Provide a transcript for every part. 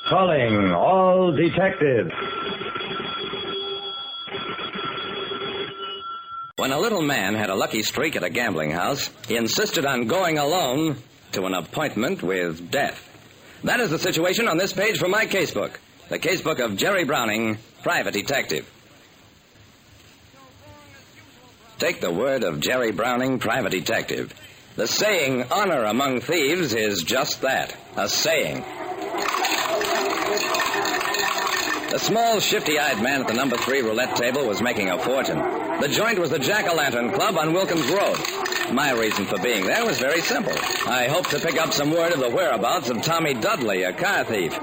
Calling all detectives. When a little man had a lucky streak at a gambling house, he insisted on going alone to an appointment with death. That is the situation on this page from my casebook. The casebook of Jerry Browning, private detective. Take the word of Jerry Browning, private detective. The saying, honor among thieves, is just that, a saying. The small, shifty-eyed man at the number 3 roulette table was making a fortune. The joint was the Jack-o'-lantern Club on Wilkins Road. My reason for being there was very simple. I hoped to pick up some word of the whereabouts of Tommy Dudley, a car thief.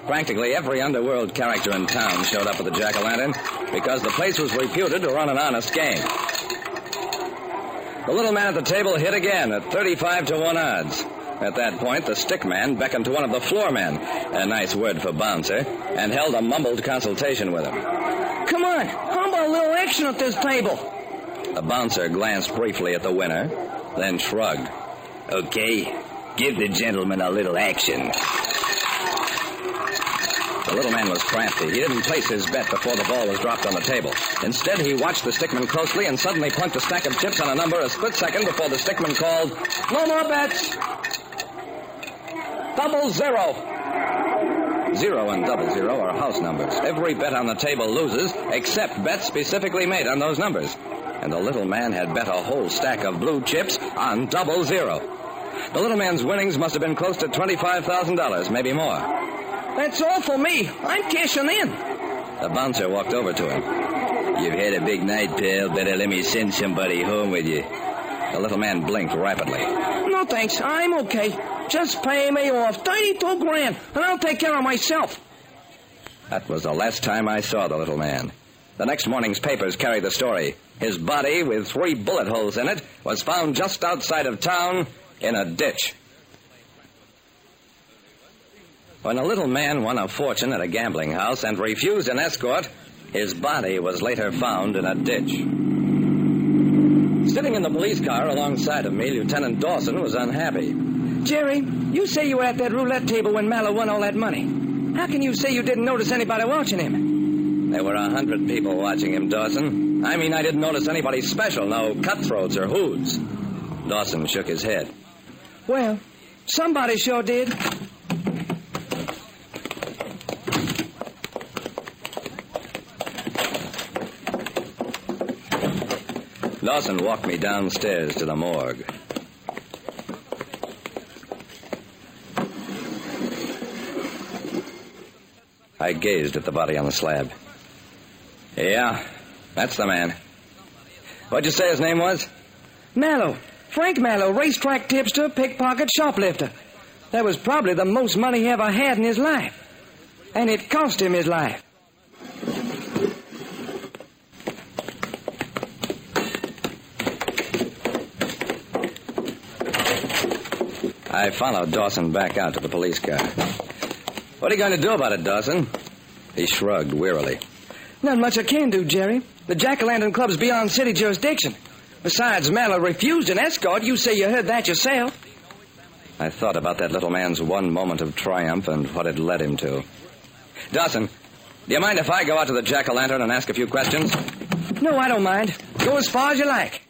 Practically every underworld character in town showed up at the Jack-o'-lantern because the place was reputed to run an honest game. The little man at the table hit again at 35-1 odds. At that point, the stick man beckoned to one of the floor men, a nice word for bouncer, and held a mumbled consultation with him. Come on, how about a little action at this table? The bouncer glanced briefly at the winner, then shrugged. Okay, give the gentleman a little action. The little man was crafty. He didn't place his bet before the ball was dropped on the table. Instead, he watched the stickman closely and suddenly plunked a stack of chips on a number a split second before the stickman called, "No more bets! 00. 0 and 00 are house numbers. Every bet on the table loses, except bets specifically made on those numbers. And the little man had bet a whole stack of blue chips on 00. The little man's winnings must have been close to $25,000, maybe more. That's all for me. I'm cashing in. The bouncer walked over to him. You've had a big night, pal. Better let me send somebody home with you. The little man blinked rapidly. No, thanks. I'm okay. Just pay me off. 32 grand, and I'll take care of myself. That was the last time I saw the little man. The next morning's papers carried the story. His body, with 3 bullet holes in it, was found just outside of town in a ditch. When a little man won a fortune at a gambling house and refused an escort, his body was later found in a ditch. Sitting in the police car alongside of me, Lieutenant Dawson was unhappy. Jerry, you say you were at that roulette table when Mallow won all that money. How can you say you didn't notice anybody watching him? There were 100 people watching him, Dawson. I mean, I didn't notice anybody special, no cutthroats or hoods. Dawson shook his head. Well, somebody sure did. Dawson walked me downstairs to the morgue. I gazed at the body on the slab. Yeah, that's the man. What'd you say his name was? Mallow. Frank Mallow, racetrack tipster, pickpocket, shoplifter. That was probably the most money he ever had in his life. And it cost him his life. I followed Dawson back out to the police car. What are you going to do about it, Dawson? He shrugged wearily. Not much I can do, Jerry. The Jack-o'-lantern Club's beyond city jurisdiction. Besides, Mallow refused an escort. You say you heard that yourself. I thought about that little man's one moment of triumph and what it led him to. Dawson, do you mind if I go out to the Jack-o'-lantern and ask a few questions? No, I don't mind. Go as far as you like.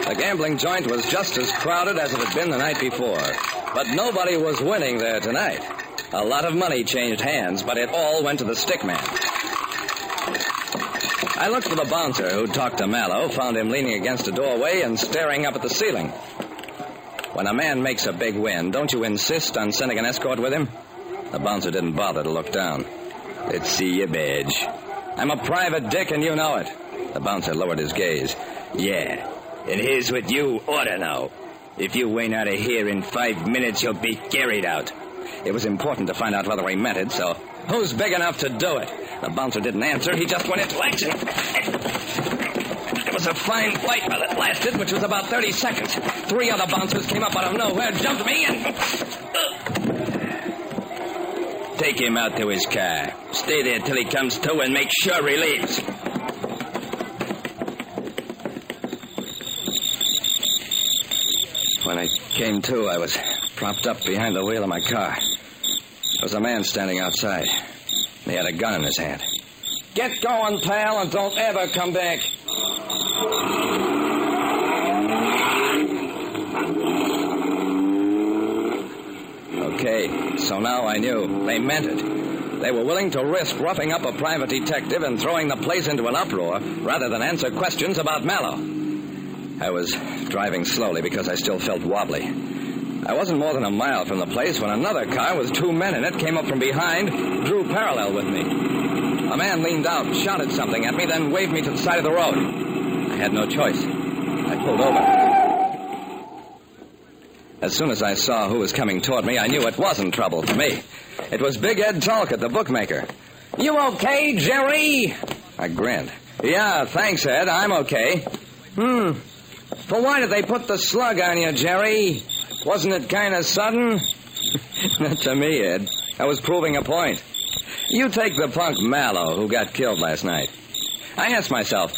The gambling joint was just as crowded as it had been the night before, but nobody was winning there tonight. A lot of money changed hands, but it all went to the stick man. I looked for the bouncer who'd talked to Mallow, found him leaning against a doorway and staring up at the ceiling. When a man makes a big win, don't you insist on sending an escort with him? The bouncer didn't bother to look down. Let's see your badge. I'm a private dick and you know it. The bouncer lowered his gaze. Yeah. And here's what you ought to know. If you ain't out of here in 5 minutes, you'll be carried out. It was important to find out whether he meant it, so who's big enough to do it? The bouncer didn't answer. He just went into action. It was a fine fight while it lasted, which was about 30 seconds. 3 other bouncers came up out of nowhere, jumped me, and... Take him out to his car. Stay there till he comes to and make sure he leaves. Came to, I was propped up behind the wheel of my car. There was a man standing outside. He had a gun in his hand. Get going, pal, and don't ever come back. Okay, so now I knew. They meant it. They were willing to risk roughing up a private detective and throwing the place into an uproar rather than answer questions about Mallow. I was driving slowly because I still felt wobbly. I wasn't more than a mile from the place when another car with two men in it came up from behind, drew parallel with me. A man leaned out, shouted something at me, then waved me to the side of the road. I had no choice. I pulled over. As soon as I saw who was coming toward me, I knew it wasn't trouble for me. It was Big Ed Talcott, the bookmaker. You okay, Jerry? I grinned. Yeah, thanks, Ed. I'm okay. But why did they put the slug on you, Jerry? Wasn't it kind of sudden? Not to me, Ed. I was proving a point. You take the punk Mallow who got killed last night. I asked myself,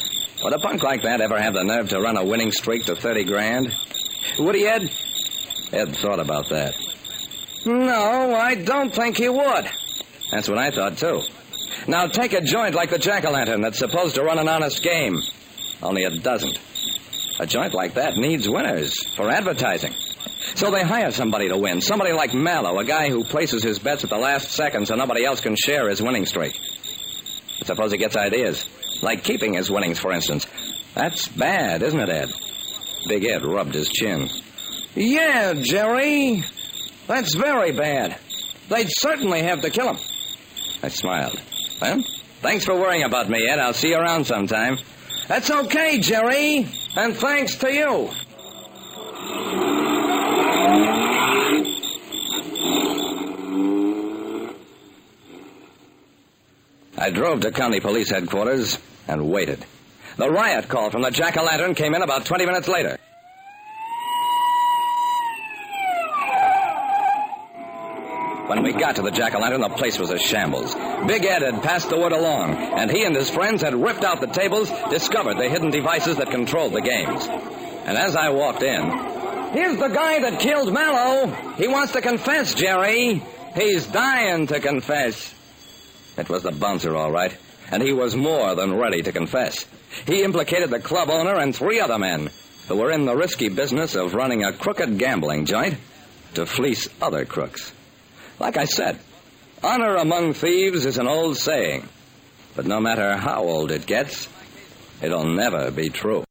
would a punk like that ever have the nerve to run a winning streak to 30 grand? Would he, Ed? Ed thought about that. No, I don't think he would. That's what I thought, too. Now, take a joint like the Jack-o'-lantern that's supposed to run an honest game. Only it doesn't. A joint like that needs winners for advertising. So they hire somebody to win, somebody like Mallow, a guy who places his bets at the last second so nobody else can share his winning streak. But suppose he gets ideas, like keeping his winnings, for instance. That's bad, isn't it, Ed? Big Ed rubbed his chin. Yeah, Jerry. That's very bad. They'd certainly have to kill him. I smiled. Well, thanks for worrying about me, Ed. I'll see you around sometime. That's okay, Jerry. And thanks to you. I drove to county police headquarters and waited. The riot call from the Jack-o'-lantern came in about 20 minutes later. When we got to the Jack-o'-lantern, the place was a shambles. Big Ed had passed the word along, and he and his friends had ripped out the tables, discovered the hidden devices that controlled the games. And as I walked in... Here's the guy that killed Mallow. He wants to confess, Jerry. He's dying to confess. It was the bouncer, all right, and he was more than ready to confess. He implicated the club owner and 3 other men who were in the risky business of running a crooked gambling joint to fleece other crooks. Like I said, honor among thieves is an old saying, but no matter how old it gets, it'll never be true.